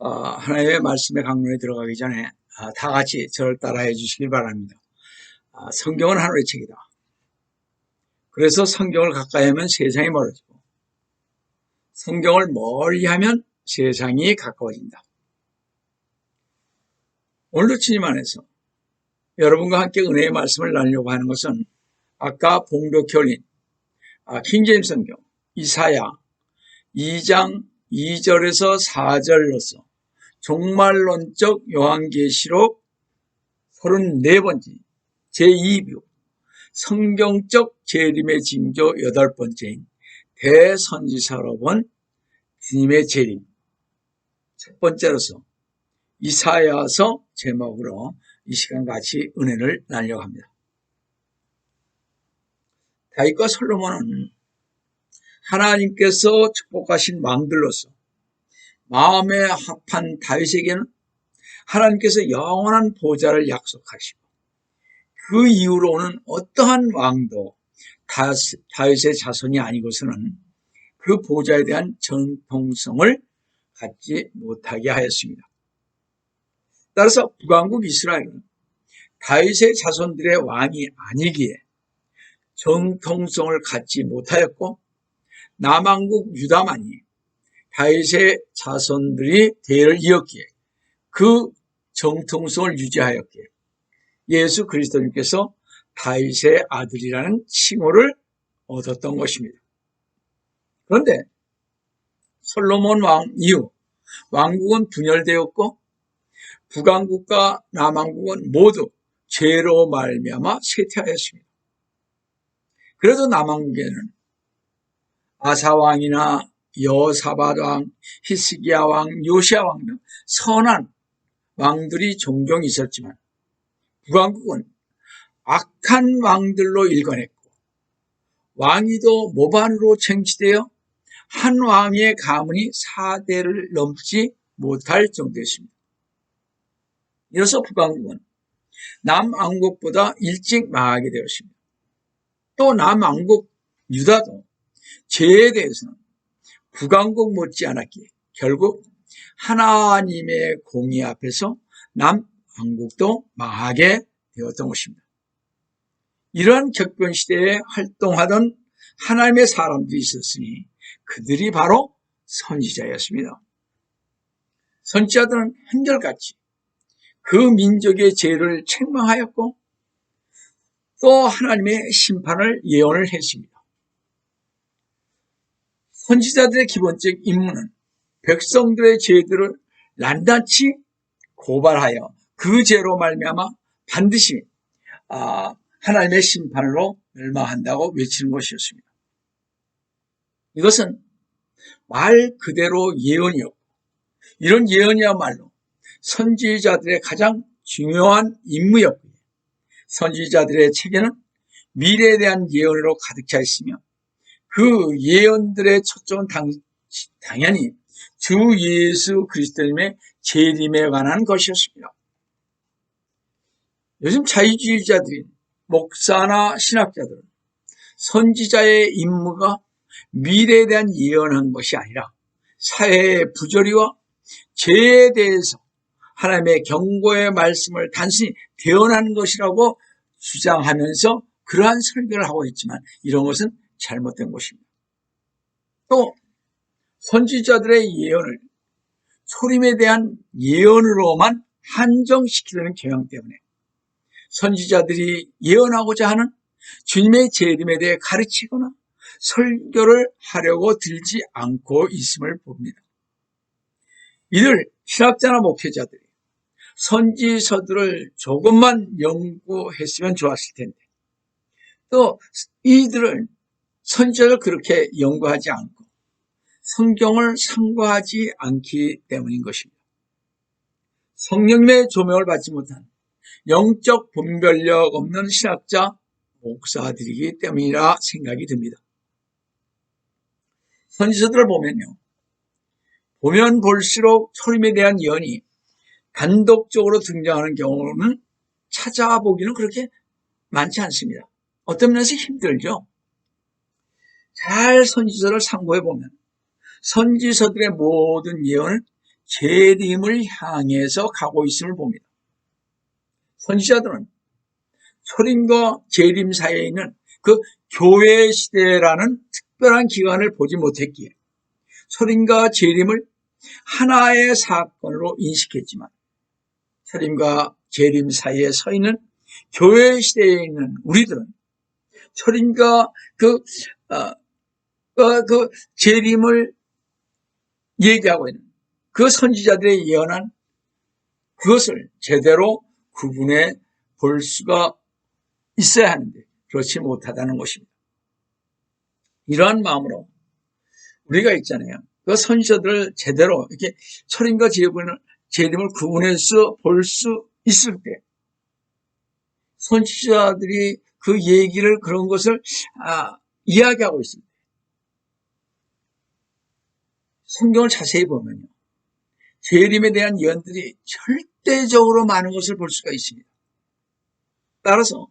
하나님의 말씀의 강론에 들어가기 전에 다 같이 저를 따라해 주시길 바랍니다. 성경은 하나님의 책이다. 그래서 성경을 가까이 하면 세상이 멀어지고 성경을 멀리하면 세상이 가까워진다. 오늘도 주님 안에서 여러분과 함께 은혜의 말씀을 나누려고 하는 것은 아까 봉독해 올린 킹제임스 성경 이사야 2장 2절에서 4절로서 종말론적 요한계시록 34번째 제2부 성경적 재림의 징조 8번째인 대선지서로 본 주님의 재림 첫 번째로서 이사야서 제목으로 이 시간 같이 은혜를 나누려고 합니다. 다윗과 솔로몬은 하나님께서 축복하신 왕들로서 마음에 합한 다윗에게는 하나님께서 영원한 보좌를 약속하시고 그 이후로는 어떠한 왕도 다윗의 자손이 아니고서는 그 보좌에 대한 정통성을 갖지 못하게 하였습니다. 따라서 북왕국 이스라엘은 다윗의 자손들의 왕이 아니기에 정통성을 갖지 못하였고 남왕국 유다만이 다윗의 자손들이 대를 이었기에 그 정통성을 유지하였기에 예수 그리스도님께서 다윗의 아들이라는 칭호를 얻었던 것입니다. 그런데 솔로몬 왕 이후 왕국은 분열되었고 북왕국과 남왕국은 모두 죄로 말미암아 쇠퇴하였습니다. 그래도 남왕국에는 아사 왕이나 여사밧 왕, 히스기야 왕, 요시야 왕 등 선한 왕들이 종종 있었지만 북왕국은 악한 왕들로 일관했고 왕위도 모반으로 쟁취되어 한 왕의 가문이 4대를 넘지 못할 정도였습니다. 이로써 북왕국은 남왕국보다 일찍 망하게 되었습니다. 또 남왕국 유다도 죄에 대해서는 북왕국 못지않았기에 결국 하나님의 공의 앞에서 남왕국도 망하게 되었던 것입니다. 이러한 격변 시대에 활동하던 하나님의 사람들이 있었으니 그들이 바로 선지자였습니다. 선지자들은 한결같이 그 민족의 죄를 책망하였고 또 하나님의 심판을 예언을 했습니다. 선지자들의 기본적 임무는 백성들의 죄들을 낱낱이 고발하여 그 죄로 말미암아 반드시 하나님의 심판으로 멸망한다고 외치는 것이었습니다. 이것은 말 그대로 예언이었고 이런 예언이야말로 선지자들의 가장 중요한 임무였고 선지자들의 책에는 미래에 대한 예언으로 가득 차 있으며 그 예언들의 초점은 당연히 주 예수 그리스도님의 재림에 관한 것이었습니다. 요즘 자유주의자들인 목사나 신학자들은 선지자의 임무가 미래에 대한 예언한 것이 아니라 사회의 부조리와 죄에 대해서 하나님의 경고의 말씀을 단순히 대언하는 것이라고 주장하면서 그러한 설교를 하고 있지만 이런 것은 잘못된 것입니다. 또 선지자들의 예언을 초림에 대한 예언으로만 한정시키려는 경향 때문에 선지자들이 예언하고자 하는 주님의 재림에 대해 가르치거나 설교를 하려고 들지 않고 있음을 봅니다. 이들 신학자나 목회자들이 선지서들을 조금만 연구했으면 좋았을 텐데 또 이들은 선지자를 그렇게 연구하지 않고 성경을 상고하지 않기 때문인 것입니다. 성령님의 조명을 받지 못한 영적 분별력 없는 신학자, 목사들이기 때문이라 생각이 듭니다. 선지서들을 보면 볼수록 초림에 대한 예언이 단독적으로 등장하는 경우는 찾아보기는 그렇게 많지 않습니다. 어떤 면에서 힘들죠. 잘 선지서를 상고해보면 선지서들의 모든 예언을 재림을 향해서 가고 있음을 봅니다. 선지자들은 초림과 재림 사이에 있는 그 교회 시대라는 특별한 기간을 보지 못했기에 초림과 재림을 하나의 사건으로 인식했지만 초림과 재림 사이에 서 있는 교회 시대에 있는 우리들은 초림과 그 재림을 얘기하고 있는 그 선지자들의 예언한 그것을 제대로 구분해 볼 수가 있어야 하는데 그렇지 못하다는 것입니다. 이러한 마음으로 우리가 있잖아요. 그 선지자들을 제대로 이렇게 초림과 재림을 구분해서 볼 수 있을 때 선지자들이 그 얘기를 그런 것을 이야기하고 있습니다. 성경을 자세히 보면요. 재림에 대한 예언들이 절대적으로 많은 것을 볼 수가 있습니다. 따라서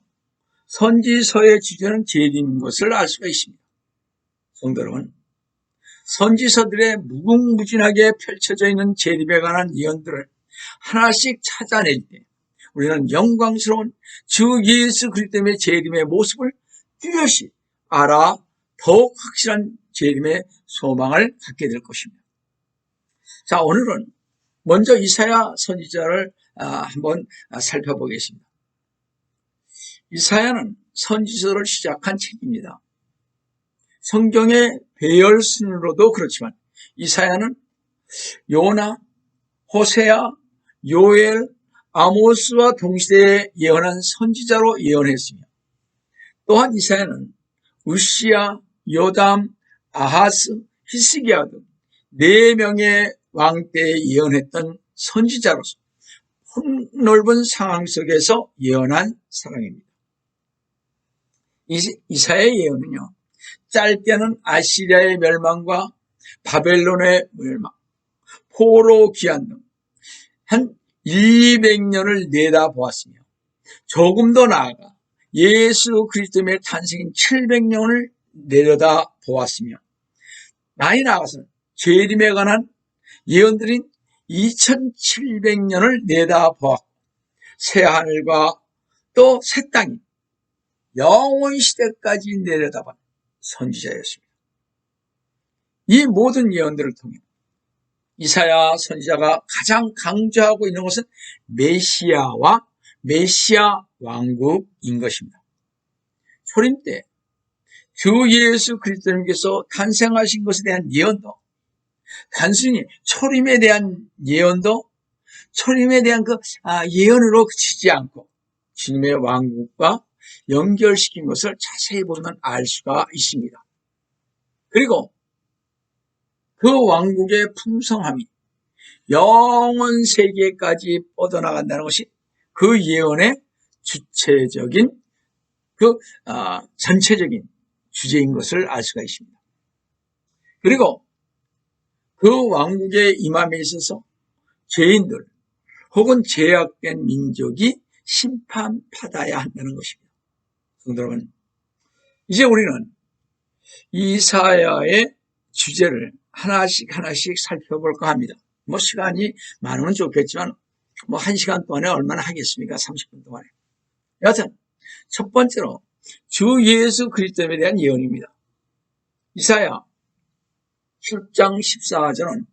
선지서의 주제는 재림인 것을 알 수가 있습니다. 성도 여러분, 선지서들의 무궁무진하게 펼쳐져 있는 재림에 관한 예언들을 하나씩 찾아낼 때 우리는 영광스러운 주 예수 그리스도의 재림의 모습을 뚜렷이 알아 더욱 확실한 재림의 소망을 갖게 될 것입니다. 자, 오늘은 먼저 이사야 선지자를 한번 살펴보겠습니다. 이사야는 선지서를 시작한 책입니다. 성경의 배열 순으로도 그렇지만 이사야는 요나, 호세아, 요엘, 아모스와 동시대에 예언한 선지자로 예언했으며 또한 이사야는 우시야, 요담, 아하스, 히스기야 등 4명의 왕 때에 예언했던 선지자로서 폭넓은 상황 속에서 예언한 사람입니다. 이사야의 예언은요, 짧게는 아시리아의 멸망과 바벨론의 멸망, 포로 귀환 등 한 200년을 내다보았으며 조금 더 나아가 예수 그리스도의 탄생인 700년을 내려다보았으며 많이 나아가서는 재림에 관한 예언들인 2700년을 내다보았고 새하늘과 또 새 땅이 영원 시대까지 내려다본 선지자였습니다. 이 모든 예언들을 통해 이사야 선지자가 가장 강조하고 있는 것은 메시아와 메시아 왕국인 것입니다. 초림 때 주 예수 그리스도님께서 탄생하신 것에 대한 예언도 단순히 초림에 대한 예언도 초림에 대한 예언으로 그치지 않고 주님의 왕국과 연결시킨 것을 자세히 보면 알 수가 있습니다. 그리고 그 왕국의 풍성함이 영원 세계까지 뻗어나간다는 것이 그 예언의 주체적인 전체적인 주제인 것을 알 수가 있습니다. 그리고 그 왕국의 임함에 있어서 죄인들 혹은 죄악된 민족이 심판받아야 한다는 것입니다. 성도 여러분, 이제 우리는 이사야의 주제를 하나씩 살펴볼까 합니다. 시간이 많으면 좋겠지만 1시간 동안에 얼마나 하겠습니까? 30분 동안에. 여하튼 첫 번째로 주 예수 그리스도에 대한 예언입니다. 이사야 7장 14절은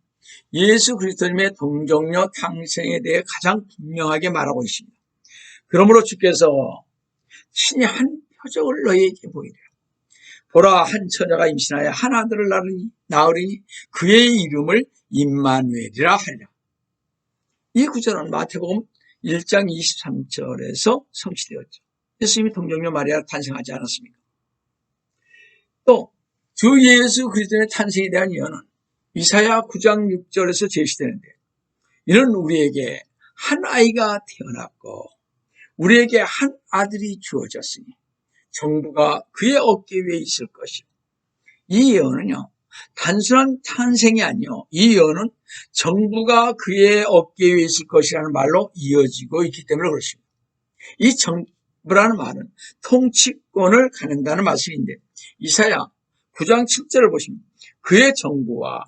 예수 그리스도님의 동정녀 탄생에 대해 가장 분명하게 말하고 있습니다. 그러므로 주께서 친히 한 표적을 너희에게 보이리라. 보라, 한 처녀가 임신하여 한 아들을 낳으리니 그의 이름을 임마누엘이라 하리라. 이 구절은 마태복음 1장 23절에서 성취되었죠. 예수님이 동정녀 마리아가 탄생하지 않았습니까? 또 주 예수 그리스도의 탄생에 대한 예언은 이사야 9장 6절에서 제시되는데 이는 우리에게 한 아이가 태어났고 우리에게 한 아들이 주어졌으니 정부가 그의 어깨 위에 있을 것이요. 이 예언은요, 단순한 탄생이 아니요, 이 예언은 정부가 그의 어깨 위에 있을 것이라는 말로 이어지고 있기 때문에 그렇습니다. 이 정부라는 말은 통치권을 갖는다는 말씀인데 이사야 9장 7절을 보시면 그의 정부와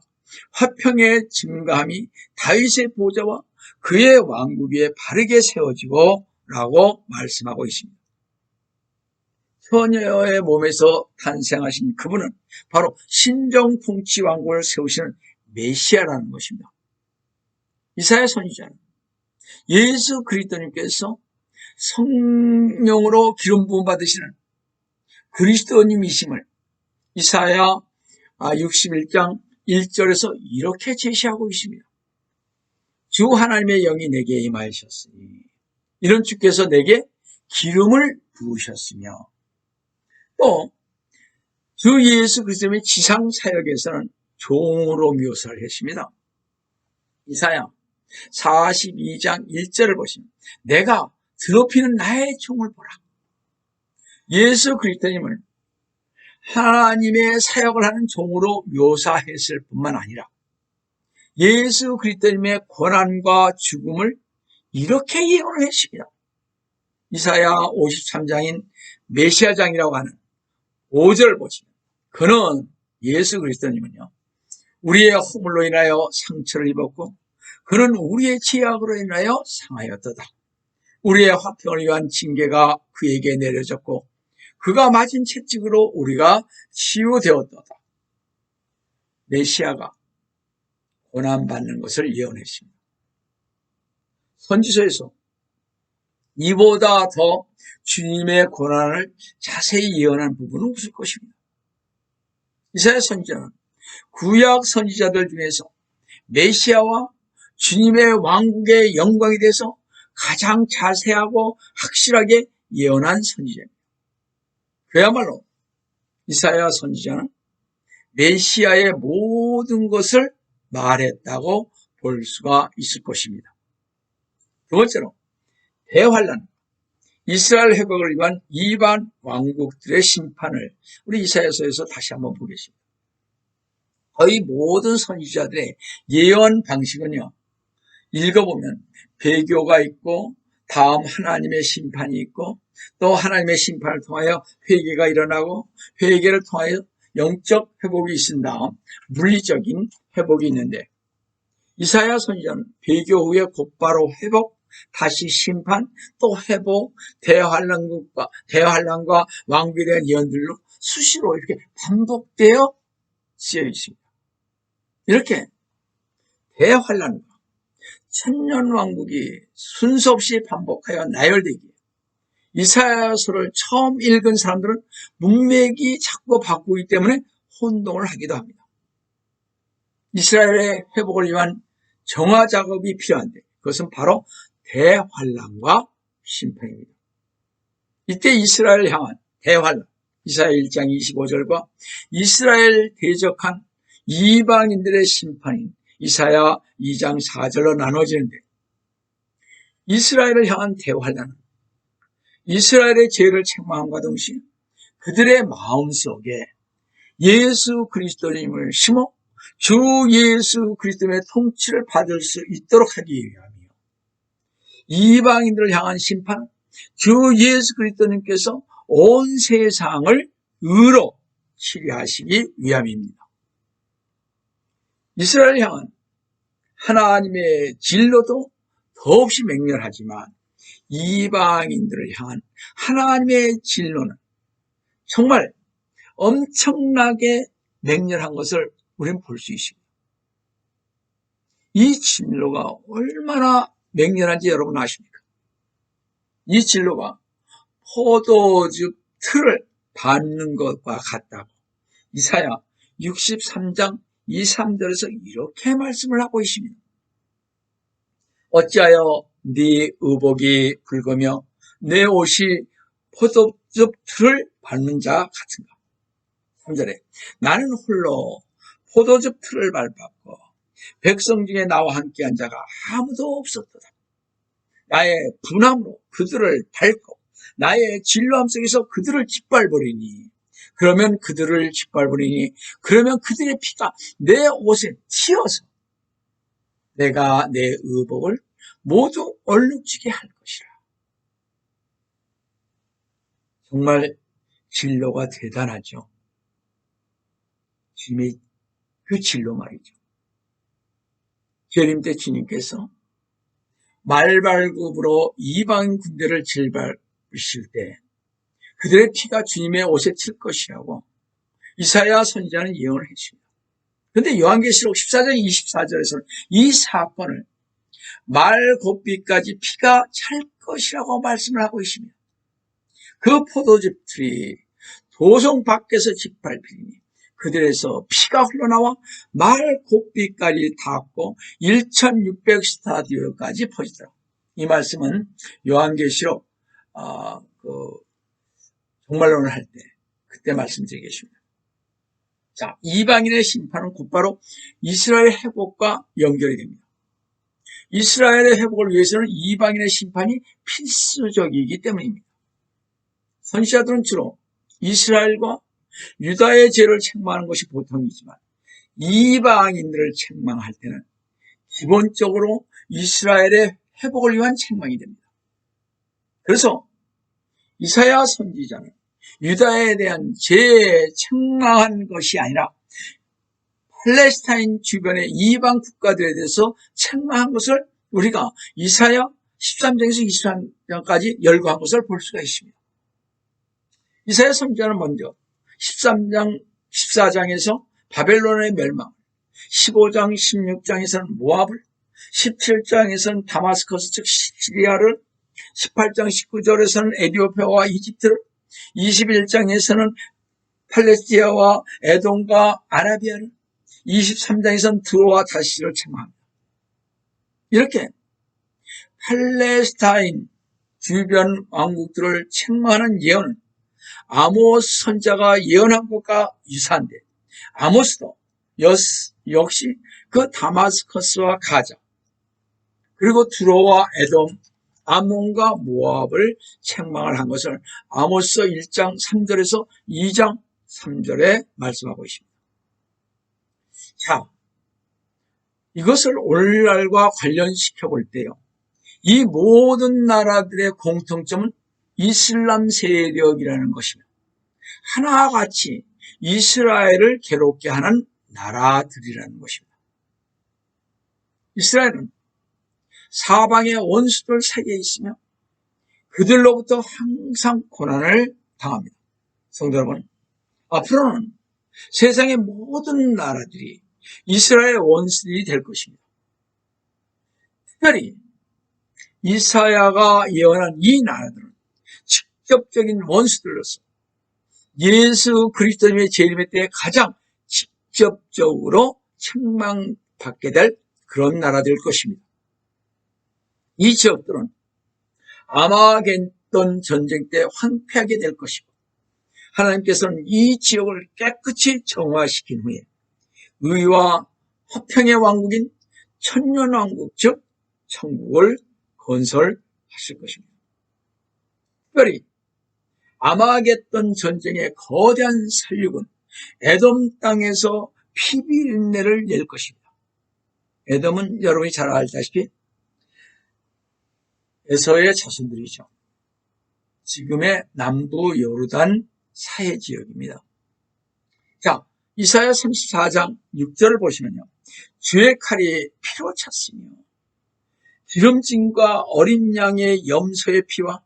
화평의 증거함이 다윗의 보좌와 그의 왕국 위에 바르게 세워지고 라고 말씀하고 있습니다. 처녀의 몸에서 탄생하신 그분은 바로 신정통치 왕국을 세우시는 메시아라는 것입니다. 이사야 선지자는 예수 그리스도님께서 성령으로 기름 부음 받으시는 그리스도님이심을 이사야 61장 1절에서 이렇게 제시하고 있습니다. 주 하나님의 영이 내게 임하셨으니 이런 주께서 내게 기름을 부으셨으며, 또 주 예수 그리스도의 지상 사역에서는 종으로 묘사를 했습니다. 이사야 42장 1절을 보시면 내가 더럽히는 나의 종을 보라. 예수 그리스도님을 하나님의 사역을 하는 종으로 묘사했을 뿐만 아니라 예수 그리스도님의 고난과 죽음을 이렇게 예언을 했습니다. 이사야 53장인 메시아장이라고 하는 5절 보시면 그는 예수 그리스도님은요, 우리의 허물로 인하여 상처를 입었고 그는 우리의 죄악으로 인하여 상하였도다. 우리의 화평을 위한 징계가 그에게 내려졌고 그가 맞은 채찍으로 우리가 치유되었도다. 메시아가 고난받는 것을 예언했습니다. 선지서에서 이보다 더 주님의 고난을 자세히 예언한 부분은 없을 것입니다. 이사야 선지자는 구약 선지자들 중에서 메시아와 주님의 왕국의 영광에 대해서 가장 자세하고 확실하게 예언한 선지자입니다. 그야말로 이사야 선지자는 메시아의 모든 것을 말했다고 볼 수가 있을 것입니다. 두 번째로 대환란, 이스라엘 회복을 위한 이방 왕국들의 심판을 우리 이사야서에서 다시 한번 보겠습니다. 거의 모든 선지자들의 예언 방식은요, 읽어보면 배교가 있고 다음 하나님의 심판이 있고 또 하나님의 심판을 통하여 회개가 일어나고 회개를 통하여 영적 회복이 있은 다음 물리적인 회복이 있는데, 이사야 선지자는 배교 후에 곧바로 회복, 다시 심판, 또 회복, 대환란과 왕국에 대한 예언들로 수시로 이렇게 반복되어 쓰여 있습니다. 이렇게 대환란과 천년왕국이 순서 없이 반복하여 나열되기에 이사야서를 처음 읽은 사람들은 문맥이 자꾸 바꾸기 때문에 혼동을 하기도 합니다. 이스라엘의 회복을 위한 정화 작업이 필요한데 그것은 바로 대환란과 심판입니다. 이때 이스라엘을 향한 대환란, 이사야 1장 25절과 이스라엘 대적한 이방인들의 심판인 이사야 2장 4절로 나눠지는데, 이스라엘을 향한 대환란은 이스라엘의 죄를 책망함과 동시에 그들의 마음속에 예수 그리스도님을 심어 주 예수 그리스도의 통치를 받을 수 있도록 하기 위함이요, 이방인들을 향한 심판, 주 예수 그리스도님께서 온 세상을 의로 치리하시기 위함입니다. 이스라엘을 향한 하나님의 진로도 더없이 맹렬하지만 이방인들을 향한 하나님의 진로는 정말 엄청나게 맹렬한 것을 우리는 볼 수 있습니다. 이 진로가 얼마나 맹렬한지 여러분 아십니까? 이 진로가 포도즙 틀을 밟는 것과 같다고 이사야 63장 2, 3절에서 이렇게 말씀을 하고 있습니다. 어찌하여 네 의복이 붉으며 내 옷이 포도즙 틀을 밟는 자 같은가? 3절에 나는 홀로 포도즙 틀을 밟았고 백성 중에 나와 함께한 자가 아무도 없었도다. 나의 분함으로 그들을 밟고 나의 진로함 속에서 그들을 짓밟으리니 그러면 그들의 피가 내 옷에 튀어서 내가 내 의복을 모두 얼룩지게 할 것이라. 정말 진로가 대단하죠. 주님의 그 진로 말이죠. 재림 때 주님께서 말발굽으로 이방 군대를 질밟으실 때 그들의 피가 주님의 옷에 칠 것이라고 이사야 선지자는 예언을 했습니다. 그런데 요한계시록 14장 24절에서는 이 사건을 말곱비까지 피가 찰 것이라고 말씀을 하고 있습니다. 그 포도즙들이 도성 밖에서 짓밟히니 그들에서 피가 흘러나와 말곱비까지 닿았고 1600스타디오까지 퍼지더라. 이 말씀은 요한계시록 종말론을 할 때 그때 말씀드리겠습니다. 자, 이방인의 심판은 곧바로 이스라엘 회복과 연결이 됩니다. 이스라엘의 회복을 위해서는 이방인의 심판이 필수적이기 때문입니다. 선지자들은 주로 이스라엘과 유다의 죄를 책망하는 것이 보통이지만 이방인들을 책망할 때는 기본적으로 이스라엘의 회복을 위한 책망이 됩니다. 그래서 이사야 선지자는 유다에 대한 죄에 책망한 것이 아니라 팔레스타인 주변의 이방 국가들에 대해서 책망한 것을 우리가 이사야 13장에서 23장까지 열거한 것을 볼 수가 있습니다. 이사야 선지자는 먼저 13장, 14장에서 바벨론의 멸망, 15장, 16장에서는 모압을, 17장에서는 다마스커스 즉 시리아를, 18장 19절에서는 에디오피아와 이집트를, 21장에서는 팔레스티아와 에돔과 아라비아를, 23장에서는 드로와 다시를 책망합니다. 이렇게 팔레스타인 주변 왕국들을 책망하는 예언은 아모스 선지자가 예언한 것과 유사한데 아모스도 역시 그 다마스커스와 가자 그리고 두로와 에돔, 암몬과 모압을 책망을 한 것을 아모스 1장 3절에서 2장 3절에 말씀하고 있습니다. 자, 이것을 오늘날과 관련시켜 볼 때요. 이 모든 나라들의 공통점은 이슬람 세력이라는 것입니다. 하나같이 이스라엘을 괴롭게 하는 나라들이라는 것입니다. 이스라엘은 사방의 원수들 사이에 있으며 그들로부터 항상 고난을 당합니다. 성도 여러분, 앞으로는 세상의 모든 나라들이 이스라엘의 원수들이 될 것입니다. 특별히 이사야가 예언한 이 나라들은 직접적인 원수들로서 예수 그리스도님의 재림의 때에 가장 직접적으로 책망받게 될 그런 나라들 것입니다. 이 지역들은 아마겟돈 전쟁 때 황폐하게 될 것이고 하나님께서는 이 지역을 깨끗이 정화시킨 후에 의와 화평의 왕국인 천년왕국 즉 천국을 건설하실 것입니다. 특별히 아마겟돈 전쟁의 거대한 살육은 에돔 땅에서 피비린내를 낼 것입니다. 에돔은 여러분이 잘 알다시피 에서의 자손들이죠. 지금의 남부 요르단 사해 지역입니다. 자, 이사야 34장 6절을 보시면요. 주의 칼이 피로 찼으며 기름짐과 어린 양의 염소의 피와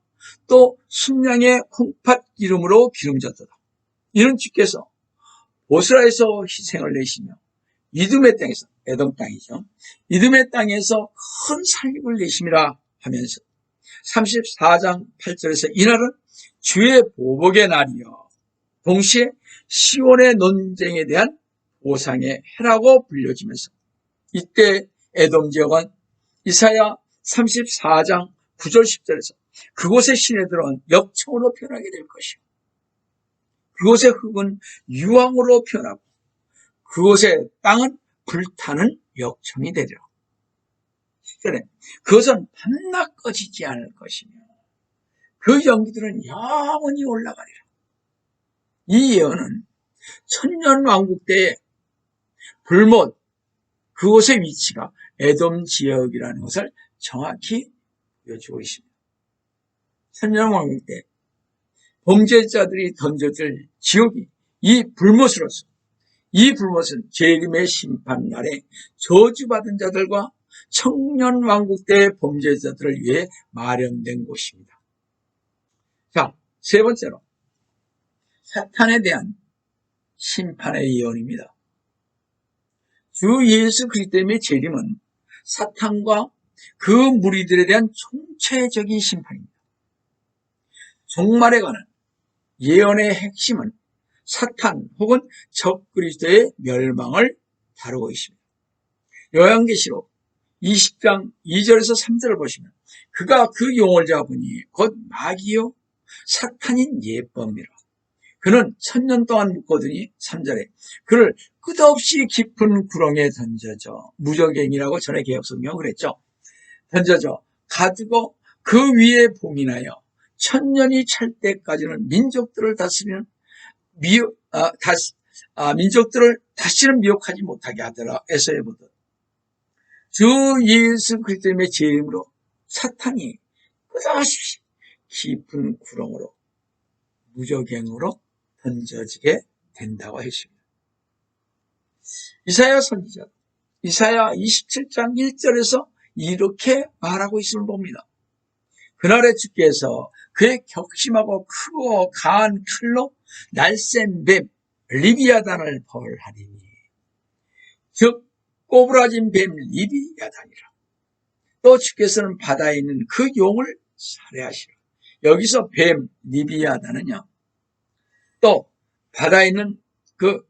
또 순양의 콩팥 기름으로 기름졌도다. 이런 주께서 보스라에서 희생을 내시며 이두메 땅에서, 에돔 땅이죠. 이두메 땅에서 큰 살육을 내심이라 하면서 34장 8절에서 이날은 주의 보복의 날이요 동시에 시온의 논쟁에 대한 보상의 해라고 불려지면서 이때 에돔 지역은 이사야 34장 9절 10절에서 그곳의 시내들은 역청으로 변하게 될 것이요 그곳의 흙은 유황으로 변하고 그곳의 땅은 불타는 역청이 되리라. 10절에 그것은 밤낮 꺼지지 않을 것이며 그 연기들은 영원히 올라가리라. 이 예언은 천년왕국 때에 불못 그곳의 위치가 에돔 지역이라는 것을 정확히 보여주고 있습니다. 천년왕국 때 범죄자들이 던져질 지옥이 이 불못으로서 이 불못은 재림의 심판날에 저주받은 자들과 청년왕국 때의 범죄자들을 위해 마련된 곳입니다. 자, 세 번째로 사탄에 대한 심판의 예언입니다. 주 예수 그리스도의 재림은 사탄과 그 무리들에 대한 총체적인 심판입니다. 종말에 관한 예언의 핵심은 사탄 혹은 적 그리스도의 멸망을 다루고 있습니다. 요한계시록 20장 2절에서 3절을 보시면 그가 그 용을 잡으니 곧 마귀요 사탄인 예법이라. 그는 1000년 동안 묶거든이 3절에 그를 끝없이 깊은 구렁에 던져져 무적행이라고 전에 개혁성경 그랬죠. 던져져 가두고 그 위에 봉인하여 1000년이 찰 때까지는 민족들을 다스리는 민족들을 다시는 미혹하지 못하게 하더라. 에서의 보듯 주 예수 그리스도의 재림으로 사탄이 끝없이 깊은 구렁으로 무적행으로 던져지게 된다고 했습니다. 이사야 선지자 이사야 27장 1절에서 이렇게 말하고 있음을 봅니다. 그날에 주께서 그의 격심하고 크고 강한 칼로 날쌘 뱀 리비아단을 벌하리니 즉 꼬부라진 뱀 리비아단이라. 또 주께서는 바다에 있는 그 용을 살해하시라. 여기서 뱀 리비아단은요, 또 바다에 있는 그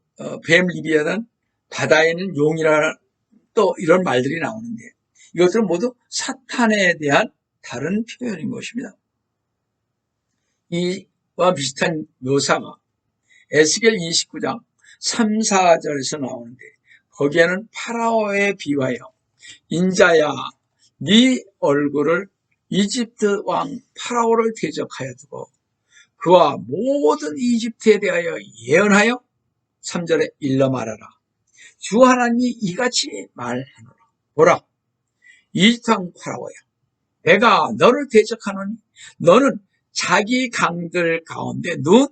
뱀 리비아단, 바다에 있는 용이라 또 이런 말들이 나오는데 이것들은 모두 사탄에 대한 다른 표현인 것입니다. 이와 비슷한 묘사가 에스겔 29장 3, 4절에서 나오는데 거기에는 파라오에 비하여 인자야 네 얼굴을 이집트 왕 파라오를 대적하여 두고 그와 모든 이집트에 대하여 예언하여 3절에 일러 말하라. 주 하나님이 이같이 말하노라. 보라, 이집트 왕 파라오야, 내가 너를 대적하노니 너는 자기 강들 가운데 누운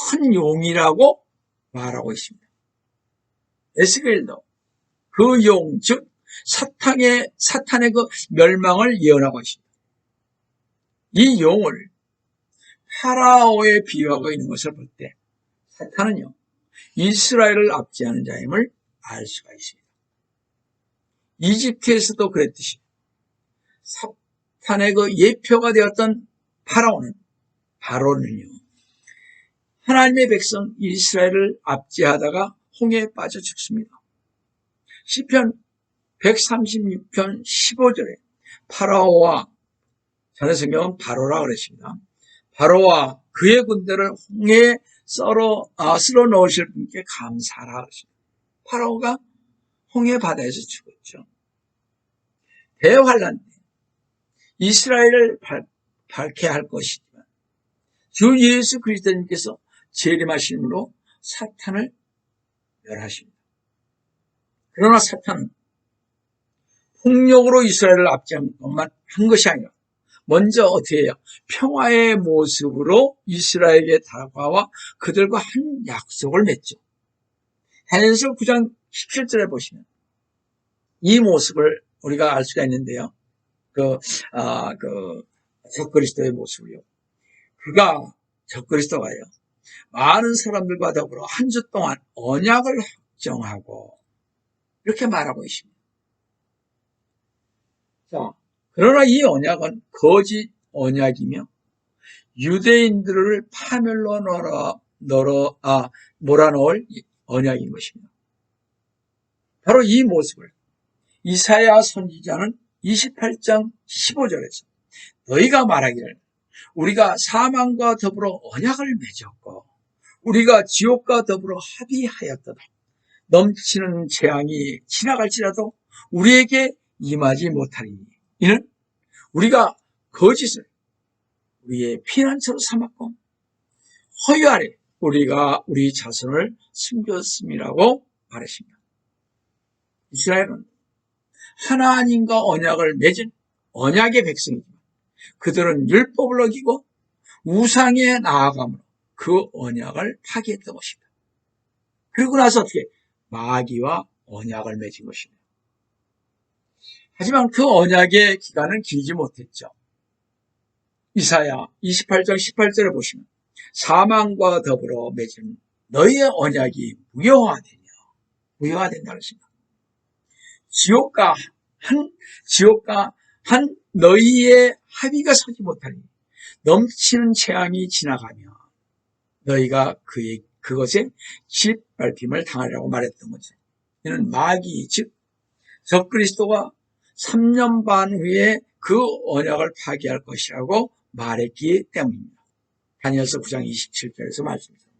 큰 용이라고 말하고 있습니다. 에스겔도 그 용, 즉 사탄의 그 멸망을 예언하고 있습니다. 이 용을 파라오에 비유하고 있는 것을 볼 때 사탄은요, 이스라엘을 압제하는 자임을 알 수가 있습니다. 이집트에서도 그랬듯이 사탄의 그 예표가 되었던 바로는요, 하나님의 백성 이스라엘을 압제하다가 홍해에 빠져 죽습니다. 시편 136편 15절에 파라오와, 전에 성경은 바로라 그랬습니다. 바로와 그의 군대를 홍해에 쓸어 넣으실 분께 감사하라 그랬습니다. 파라오가 홍해 바다에서 죽었죠. 대환란 때 이스라엘을 밝게 할 것이지만 주 예수 그리스도님께서 재림하심으로 사탄을 멸하십니다. 그러나 사탄은 폭력으로 이스라엘을 압제한 것만 한 것이 아니라 먼저 어떻게 해요? 평화의 모습으로 이스라엘에게 다가와 그들과 한 약속을 맺죠. 다니엘서 9장 17절에 보시면 이 모습을 우리가 알 수가 있는데요. 적그리스도의 모습을요. 적그리스도가요, 많은 사람들과 더불어 한 주 동안 언약을 확정하고 이렇게 말하고 있습니다. 자, 그러나 이 언약은 거짓 언약이며 유대인들을 파멸로 몰아넣을 언약인 것입니다. 바로 이 모습을 이사야 선지자는 28장 15절에서 너희가 말하기를 우리가 사망과 더불어 언약을 맺었고 우리가 지옥과 더불어 합의하였도다. 넘치는 재앙이 지나갈지라도 우리에게 임하지 못하리니 이는 우리가 거짓을 우리의 피난처로 삼았고 허유 아래 우리가 우리 자손을 숨겼음이라고 말했습니다. 이스라엘은 하나님과 언약을 맺은 언약의 백성이지만 그들은 율법을 어기고 우상에 나아감으로 그 언약을 파기했던 것입니다. 그리고 나서 어떻게 마귀와 언약을 맺은 것입니다. 하지만 그 언약의 기간은 길지 못했죠. 이사야 28장 18절에 보시면 사망과 더불어 맺은 너희의 언약이 무효화된다는 것입니다. 지옥과 한 너희의 합의가 서지 못하니 넘치는 재앙이 지나가면 너희가 그것에 짓밟힘을 당하려고 말했던 거죠. 이는 마귀 즉 적그리스도가 3년 반 후에 그 언약을 파기할 것이라고 말했기 때문입니다. 다니엘서 9장 27절에서 말씀드립니다.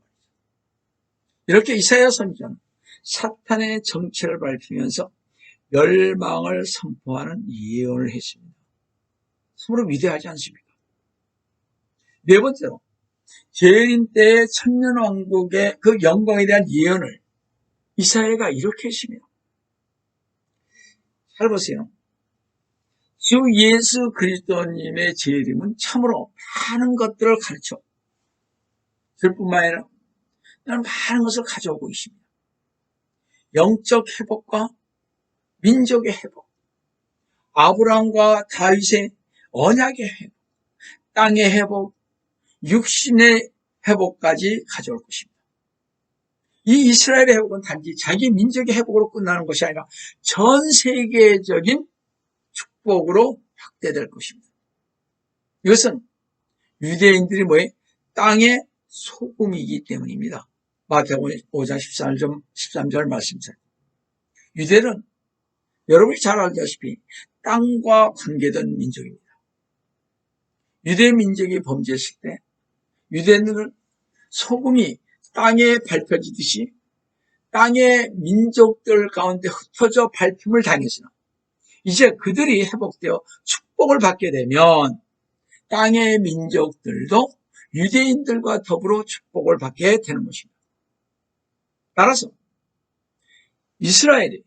이렇게 이사야 선지자는 사탄의 정체를 밝히면서 멸망을 선포하는 예언을 했습니다. 참으로 위대하지 않습니까? 네 번째로 재림 때의 천년왕국의 그 영광에 대한 예언을 이사야가 이렇게 했습니다. 잘 보세요. 주 예수 그리스도님의 재림은 참으로 많은 것들을 가르쳐 줄 뿐만 아니라 많은 것을 가져오고 있습니다. 영적 회복과 민족의 회복, 아브라함과 다윗의 언약의 회복, 땅의 회복, 육신의 회복까지 가져올 것입니다. 이 이스라엘의 회복은 단지 자기 민족의 회복으로 끝나는 것이 아니라 전 세계적인 축복으로 확대될 것입니다. 이것은 유대인들이 땅의 소금이기 때문입니다. 마태복음 5장 13절 말씀처럼 유대는 여러분이 잘 알다시피 땅과 관계된 민족입니다. 유대 민족이 범죄했을 때 유대인들은 소금이 땅에 밟혀지듯이 땅의 민족들 가운데 흩어져 밟힘을 당했으나 이제 그들이 회복되어 축복을 받게 되면 땅의 민족들도 유대인들과 더불어 축복을 받게 되는 것입니다. 따라서 이스라엘이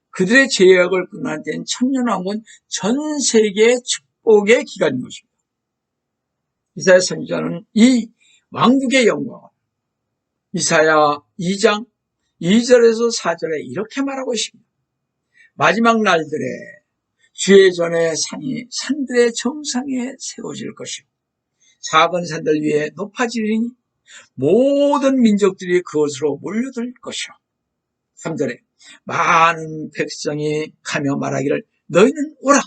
그들의 죄악을 끝난 때는 천년왕국은 전 세계의 축복의 기간인 것입니다. 이사야 선지자는 이 왕국의 영광을 이사야 2장 2절에서 4절에 이렇게 말하고 있습니다. 마지막 날들에 주의 전에 산이 산들의 정상에 세워질 것이고 작은 산들 위에 높아지리니 모든 민족들이 그곳으로 몰려들 것이라. 3절에 많은 백성이 가며 말하기를 너희는 오라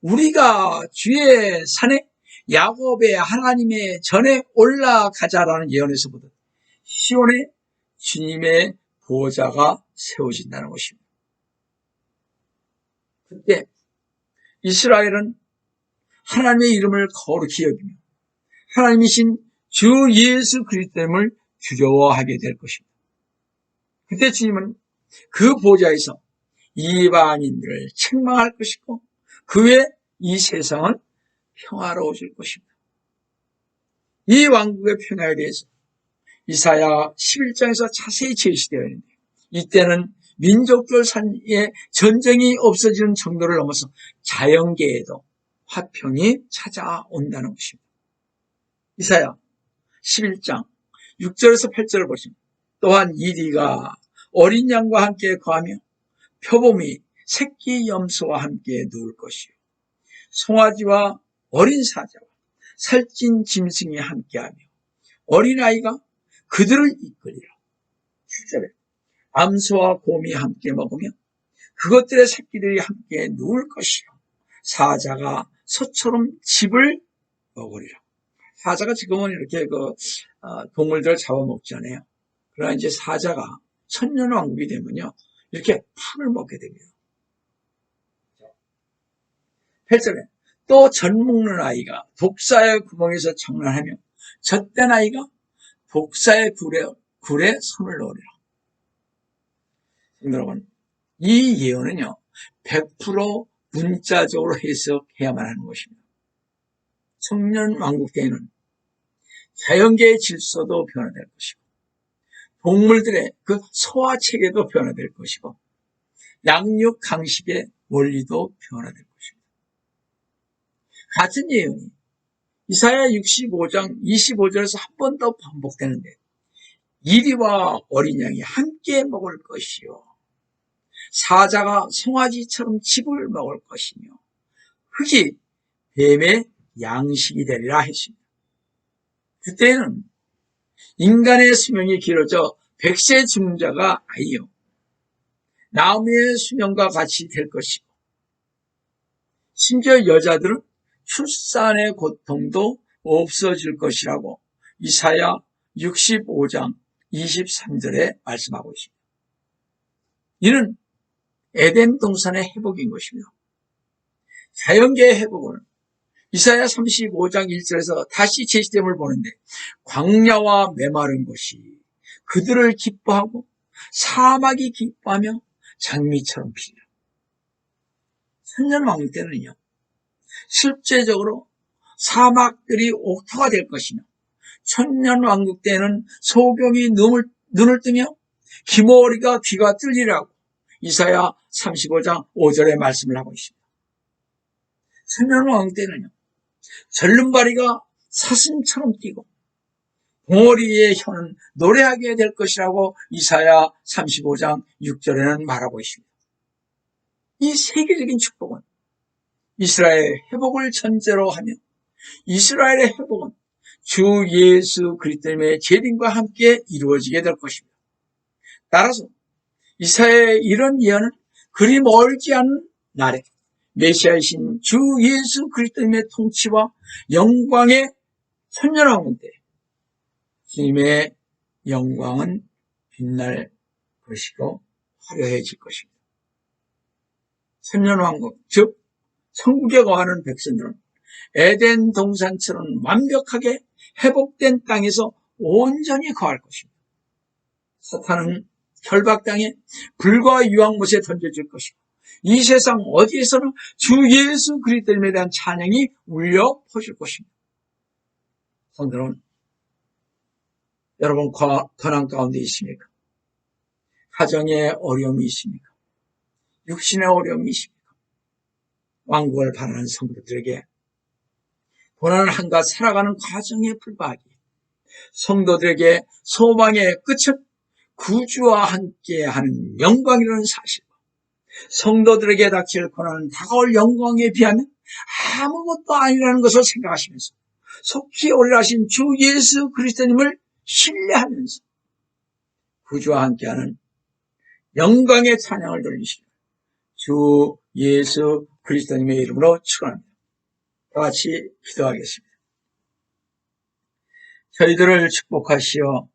우리가 주의 산에 야곱의 하나님의 전에 올라가자라는 예언에서 보듯 시온에 주님의 보좌가 세워진다는 것입니다. 그때 이스라엘은 하나님의 이름을 거룩히 여기며 하나님이신 주 예수 그리스도를 두려워하게 될 것입니다. 그때 주님은 그 보좌에서 이방인들을 책망할 것이고 그 후에 이 세상은 평화로워질 것입니다. 이 왕국의 평화에 대해서 이사야 11장에서 자세히 제시되어 있는데 이때는 민족들 사이에 전쟁이 없어지는 정도를 넘어서 자연계에도 화평이 찾아온다는 것입니다. 이사야 11장 6절에서 8절을 보시면 또한 이리가 어린 양과 함께 거하며 표범이 새끼 염소와 함께 누울 것이요 송아지와 어린 사자와 살찐 짐승이 함께하며 어린아이가 그들을 이끌리라. 7절에 암소와 곰이 함께 먹으며 그것들의 새끼들이 함께 누울 것이요 사자가 소처럼 집을 먹으리라. 사자가 지금은 이렇게 동물들을 잡아먹잖아요. 그러나 이제 사자가 천년왕국이 되면요 이렇게 풀을 먹게 됩니다. 8절에 또 젖 먹는 아이가 독사의 구멍에서 장난하며 젖된 아이가 독사의 굴에 손을 넣으리라. 여러분, 이 예언은요 100% 문자적으로 해석해야만 하는 것입니다. 천년왕국 때에는 자연계의 질서도 변화될 것이고 동물들의 그 소화체계도 변화될 것이고 양육 강식의 원리도 변화될 것입니다. 같은 예언이 이사야 65장 25절에서 한 번 더 반복되는데 이리와 어린 양이 함께 먹을 것이요 사자가 송아지처럼 짚을 먹을 것이며 흙이 뱀의 양식이 되리라 했습니다. 그때는 인간의 수명이 길어져 100세 죽는 자가 아니요 나무의 수명과 같이 될 것이고 심지어 여자들은 출산의 고통도 없어질 것이라고 이사야 65장 23절에 말씀하고 있습니다. 이는 에덴 동산의 회복인 것입니다. 자연계의 회복은 이사야 35장 1절에서 다시 제시됨을 보는데 광야와 메마른 곳이 그들을 기뻐하고 사막이 기뻐하며 장미처럼 피리라. 천년왕국 때는요 실제적으로 사막들이 옥토가 될 것이며 천년왕국 때는 소경이 눈을 뜨며 기모리가 귀가 뚫리라고 이사야 35장 5절에 말씀을 하고 있습니다. 천년왕국 때는요 절름발이가 사슴처럼 뛰고 봉오리의 혀는 노래하게 될 것이라고 이사야 35장 6절에는 말하고 있습니다. 이 세계적인 축복은 이스라엘의 회복을 전제로 하며 이스라엘의 회복은 주 예수 그리스도의 재림과 함께 이루어지게 될 것입니다. 따라서 이사야의 이런 예언은 그리 멀지 않은 날에 메시아이신 주 예수 그리스도의 통치와 영광의 천년왕국 때 주님의 영광은 빛날 것이고 화려해질 것입니다. 천년왕국, 즉 천국에 거하는 백성들은 에덴 동산처럼 완벽하게 회복된 땅에서 온전히 거할 것입니다. 사탄은 결박당해 불과 유황못에 던져질 것이고 이 세상 어디에서는 주 예수 그리스도에 대한 찬양이 울려 퍼질 것입니다. 성도는 여러분 고난 가운데 있습니까? 가정에 어려움이 있습니까? 육신의 어려움이 있습니까? 왕국을 바라는 성도들에게 고난을 한가 살아가는 과정에 불과하기 성도들에게 소망의 끝은 구주와 함께하는 영광이라는 사실과 성도들에게 닥칠 고난은 다가올 영광에 비하면 아무것도 아니라는 것을 생각하시면서 속히 올라가신 주 예수 그리스도님을 신뢰하면서 구주와 함께하는 영광의 찬양을 돌리시고 주 예수 그리스도님의 이름으로 축원합니다. 다 같이 기도하겠습니다. 저희들을 축복하시어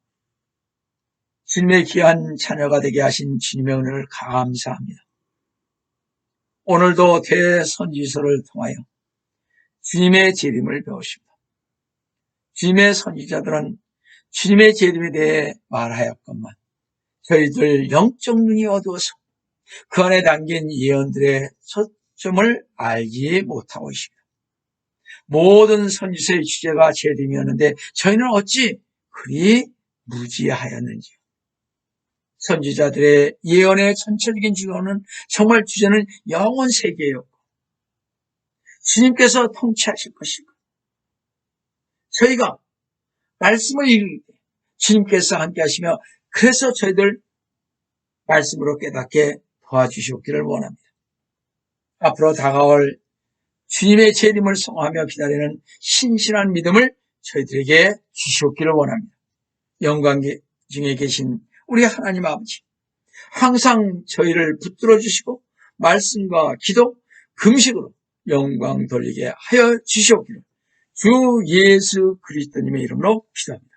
주님의 귀한 자녀가 되게 하신 주님의 은혜를 감사합니다. 오늘도 대선지서를 통하여 주님의 재림을 배우십니다. 주님의 선지자들은 주님의 재림에 대해 말하였건만 저희들 영적 눈이 어두워서 그 안에 담긴 예언들의 초점을 알지 못하고 있습니다. 모든 선지서의 주제가 재림이었는데 저희는 어찌 그리 무지하였는지요. 선지자들의 예언의 전체적인 주제는 정말 주제는 영원 세계였고 주님께서 통치하실 것이고 저희가 말씀을 읽을 때 주님께서 함께 하시며 그래서 저희들 말씀으로 깨닫게 도와주시옵기를 원합니다. 앞으로 다가올 주님의 재림을 성화하며 기다리는 신실한 믿음을 저희들에게 주시옵기를 원합니다. 영광 중에 계신 우리 하나님 아버지, 항상 저희를 붙들어 주시고 말씀과 기도, 금식으로 영광 돌리게 하여 주시옵기를 주 예수 그리스도님의 이름으로 기도합니다.